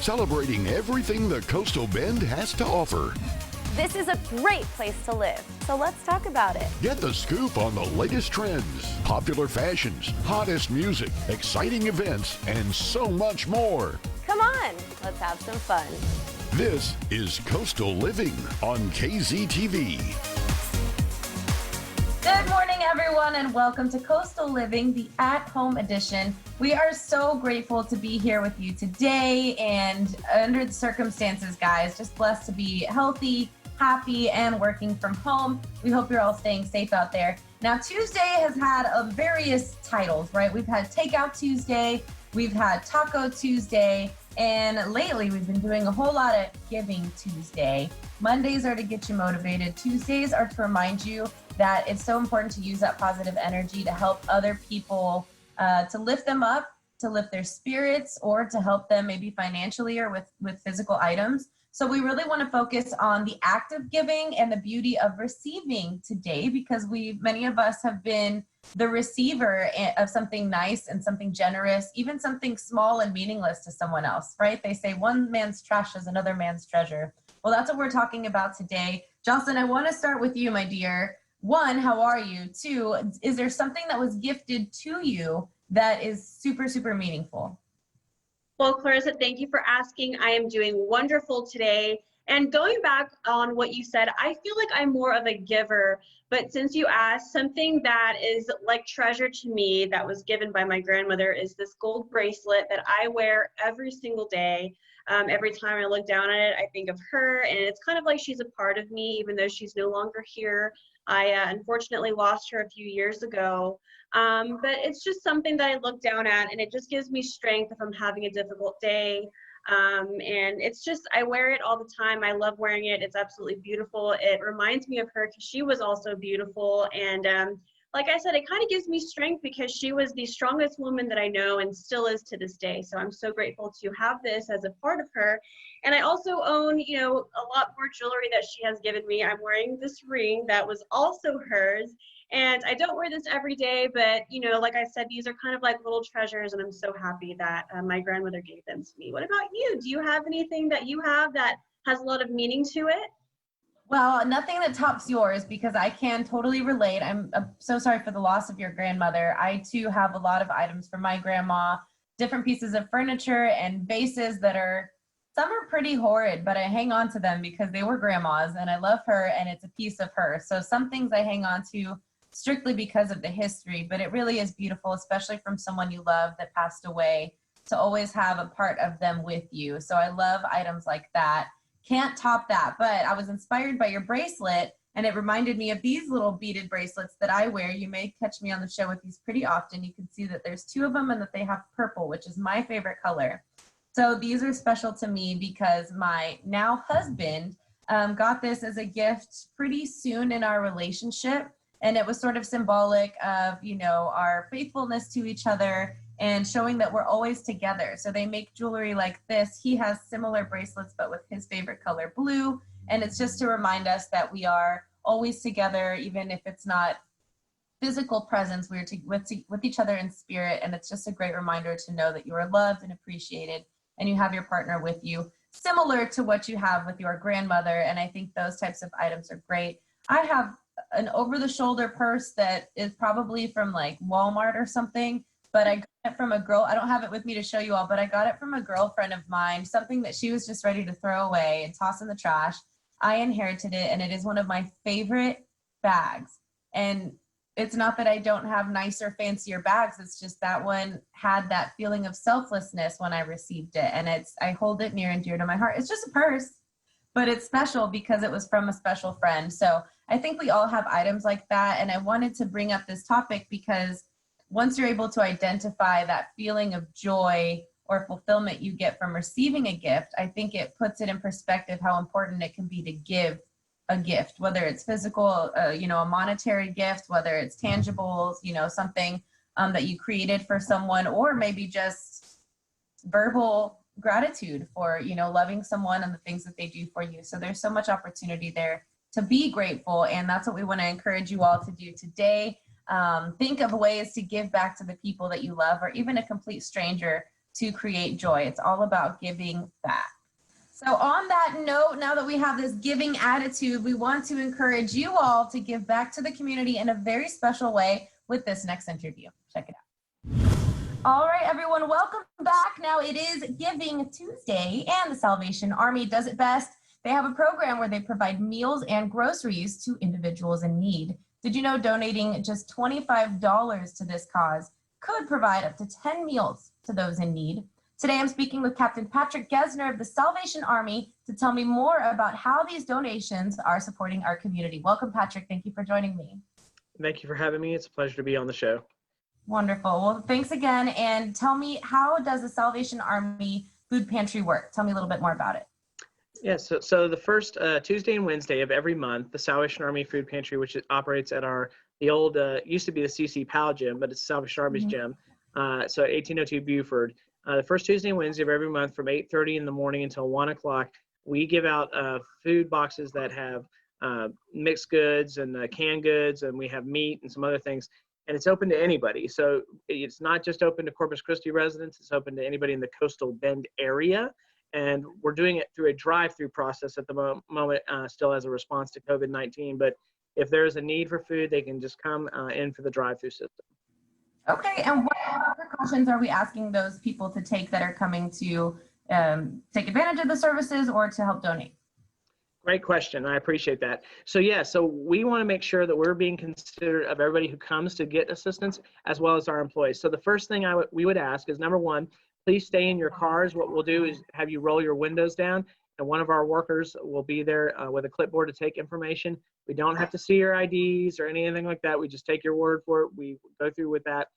celebrating everything the Coastal Bend has to offer. This is a great place to live, so let's talk about it. Get the scoop on the latest trends, popular fashions, hottest music, exciting events, and so much more. Come on, let's have some fun. This is Coastal Living on KZTV. Good morning, everyone, and welcome to Coastal Living, the at-home edition. We are so grateful to be here with you today, and under the circumstances, guys, just blessed to be healthy, happy, and working from home. We hope you're all staying safe out there. Now, Tuesday has had various titles, right? We've had Takeout Tuesday, we've had Taco Tuesday, and lately we've been doing a whole lot of Giving Tuesday. Mondays are to get you motivated. Tuesdays are to remind you that it's so important to use that positive energy to help other people, to lift them up, to lift their spirits, or to help them maybe financially or with physical items. So we really want to focus on the act of giving and the beauty of receiving today, because many of us have been the receiver of something nice and something generous, even something small and meaningless to someone else, right? They say one man's trash is another man's treasure. Well, that's what we're talking about today. Jocelyn, I want to start with you, my dear. One, how are you? Two, is there something that was gifted to you that is super, super meaningful? Well, Clarissa, thank you for asking. I am doing wonderful today. And going back on what you said, I feel like I'm more of a giver. But since you asked, something that is like treasure to me that was given by my grandmother is this gold bracelet that I wear every single day. Every time I look down at it, I think of her, and it's kind of like she's a part of me, even though she's no longer here. I unfortunately lost her a few years ago. But it's just something that I look down at, and it just gives me strength if I'm having a difficult day. And it's just, I wear it all the time. I love wearing it. It's absolutely beautiful. It reminds me of her because she was also beautiful. And like I said, it kind of gives me strength because she was the strongest woman that I know and still is to this day. So I'm so grateful to have this as a part of her. And I also own, a lot more jewelry that she has given me. I'm wearing this ring that was also hers. And I don't wear this every day, but, like I said, these are kind of like little treasures, and I'm so happy that my grandmother gave them to me. What about you? Do you have anything that you have that has a lot of meaning to it? Well, nothing that tops yours, because I can totally relate. I'm so sorry for the loss of your grandmother. I, too, have a lot of items from my grandma, different pieces of furniture and vases that some are pretty horrid, but I hang on to them because they were grandma's, and I love her, and it's a piece of her. So some things I hang on to strictly because of the history, but it really is beautiful, especially from someone you love that passed away, to always have a part of them with you. So I love items like that. Can't top that. But I was inspired by your bracelet, and it reminded me of these little beaded bracelets that I wear. You may catch me on the show with these pretty often. You can see that there's two of them and that they have purple, which is my favorite color. So these are special to me because my now husband got this as a gift pretty soon in our relationship. And it was sort of symbolic of, our faithfulness to each other and showing that we're always together. So they make jewelry like this. He has similar bracelets, but with his favorite color, blue. And it's just to remind us that we are always together, even if it's not physical presence, we're with each other in spirit. And it's just a great reminder to know that you are loved and appreciated, and you have your partner with you, similar to what you have with your grandmother. And I think those types of items are great. I have an over-the-shoulder purse that is probably from like Walmart or something, but I got it from a girl. I don't have it with me to show you all, but I got it from a girlfriend of mine, something that she was just ready to throw away and toss in the trash. I inherited it, and it is one of my favorite bags. And it's not that I don't have nicer, fancier bags. It's just that one had that feeling of selflessness when I received it. And I hold it near and dear to my heart. It's just a purse, but it's special because it was from a special friend. So I think we all have items like that. And I wanted to bring up this topic because once you're able to identify that feeling of joy or fulfillment you get from receiving a gift, I think it puts it in perspective how important it can be to give a gift, whether it's physical, a monetary gift, whether it's tangibles, something that you created for someone, or maybe just verbal gratitude for, loving someone and the things that they do for you. So there's so much opportunity there to be grateful. And that's what we want to encourage you all to do today. Think of ways to give back to the people that you love, or even a complete stranger to create joy. It's all about giving back. So on that note, now that we have this giving attitude, we want to encourage you all to give back to the community in a very special way with this next interview. Check it out. All right, everyone, welcome back. Now it is Giving Tuesday, and the Salvation Army does it best. They have a program where they provide meals and groceries to individuals in need. Did you know donating just $25 to this cause could provide up to 10 meals to those in need? Today, I'm speaking with Captain Patrick Gesner of the Salvation Army to tell me more about how these donations are supporting our community. Welcome, Patrick. Thank you for joining me. Thank you for having me. It's a pleasure to be on the show. Wonderful. Well, thanks again. And tell me, how does the Salvation Army Food Pantry work? Tell me a little bit more about it. Yes, so the first Tuesday and Wednesday of every month, the Salvation Army Food Pantry, which operates at the old, used to be the CC Powell gym, but it's Salvation Army's gym, so at 1802 Buford. The first Tuesday and Wednesday of every month from 8:30 in the morning until 1 o'clock, we give out food boxes that have mixed goods and canned goods, and we have meat and some other things, and it's open to anybody. So it's not just open to Corpus Christi residents, it's open to anybody in the Coastal Bend area, and we're doing it through a drive-through process at the moment, still as a response to COVID-19, but if there's a need for food, they can just come in for the drive-through system. Okay, and what precautions are we asking those people to take that are coming to take advantage of the services or to help donate? Great question. I appreciate that. So yeah, so we want to make sure that we're being considerate of everybody who comes to get assistance, as well as our employees. So the first thing we would ask is, number one, please stay in your cars. What we'll do is have you roll your windows down, and one of our workers will be there with a clipboard to take information. We don't have to see your IDs or anything like that. We just take your word for it. We go through with that.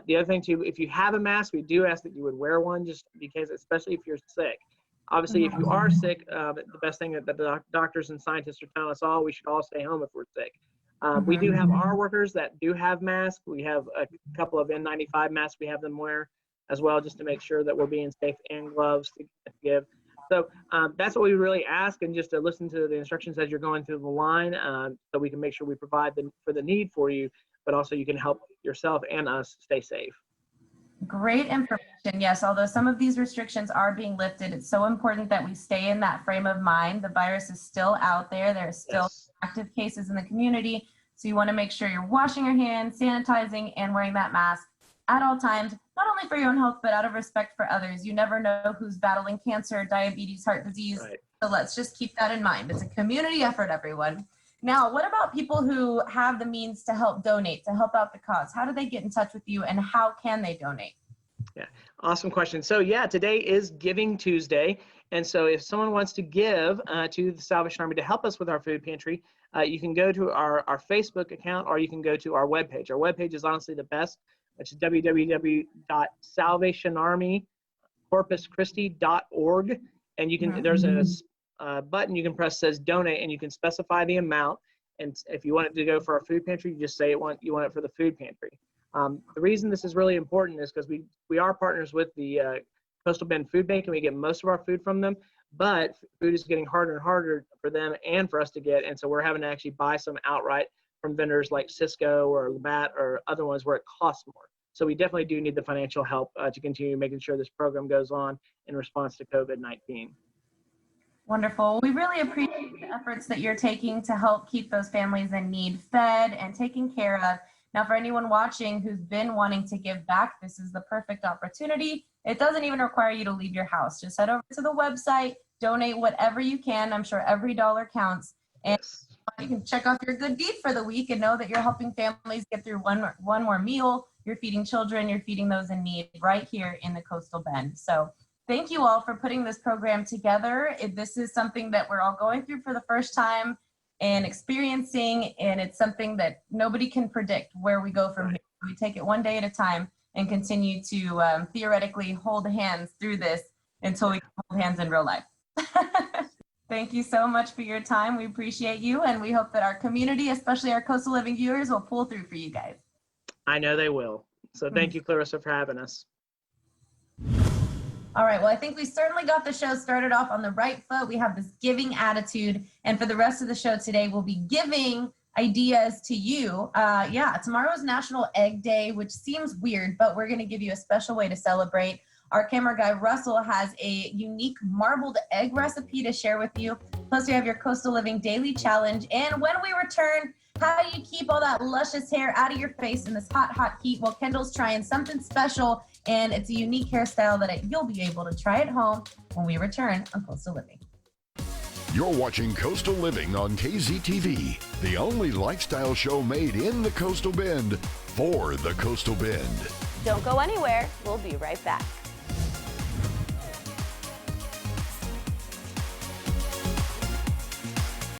The other thing too, if you have a mask, we do ask that you would wear one, just because, especially if you're sick. Obviously, if you are sick, the best thing that the doctors and scientists are telling us all, we should all stay home if we're sick. We do have our workers that do have masks. We have a couple of N95 masks we have them wear as well, just to make sure that we're being safe, and gloves to give. So that's what we really ask, and just to listen to the instructions as you're going through the line, so we can make sure we provide for the need for you, but also you can help yourself and us stay safe. Great information. Yes, although some of these restrictions are being lifted, it's so important that we stay in that frame of mind. The virus is still out there. There are still active cases in the community. So you want to make sure you're washing your hands, sanitizing, and wearing that mask at all times, not only for your own health, but out of respect for others. You never know who's battling cancer, diabetes, heart disease. Right. So let's just keep that in mind. It's a community effort, everyone. Now, what about people who have the means to help donate, to help out the cause? How do they get in touch with you, and how can they donate? Yeah, awesome question. So yeah, today is Giving Tuesday. And so if someone wants to give to the Salvation Army to help us with our food pantry, you can go to our Facebook account, or you can go to our webpage. Our webpage is honestly the best, which is www.salvationarmycorpuschristi.org. And you can, there's a button you can press that says donate, and you can specify the amount. And if you want it to go for our food pantry, you just say you want it for the food pantry. The reason this is really important is because we are partners with the Coastal Bend Food Bank, and we get most of our food from them, but food is getting harder and harder for them and for us to get, and so we're having to actually buy some outright from vendors like Cisco or Labatt or other ones where it costs more. So we definitely do need the financial help to continue making sure this program goes on in response to COVID-19. Wonderful. We really appreciate the efforts that you're taking to help keep those families in need fed and taken care of. Now, for anyone watching who's been wanting to give back, this is the perfect opportunity. It doesn't even require you to leave your house. Just head over to the website, donate whatever you can. I'm sure every dollar counts. And you can check off your good deed for the week and know that you're helping families get through one more meal. You're feeding children, you're feeding those in need right here in the Coastal Bend. So thank you all for putting this program together. This is something that we're all going through for the first time and experiencing, and it's something that nobody can predict where we go from here. We take it one day at a time and continue to theoretically hold hands through this until we can hold hands in real life. Thank you so much for your time. We appreciate you, and we hope that our community, especially our Coastal Living viewers, will pull through for you guys. I know they will. So thank you, Clarissa, for having us. All right, well, I think we certainly got the show started off on the right foot. We have this giving attitude, and for the rest of the show today, we'll be giving ideas to you. Yeah, tomorrow is National Egg Day, which seems weird, but we're gonna give you a special way to celebrate. Our camera guy, Russell, has a unique marbled egg recipe to share with you. Plus, we have your Coastal Living Daily Challenge. And when we return, how do you keep all that luscious hair out of your face in this hot, hot heat? Well, Kendall's trying something special, and it's a unique hairstyle that you'll be able to try at home when we return on Coastal Living. You're watching Coastal Living on KZTV, the only lifestyle show made in the Coastal Bend for the Coastal Bend. Don't go anywhere. We'll be right back.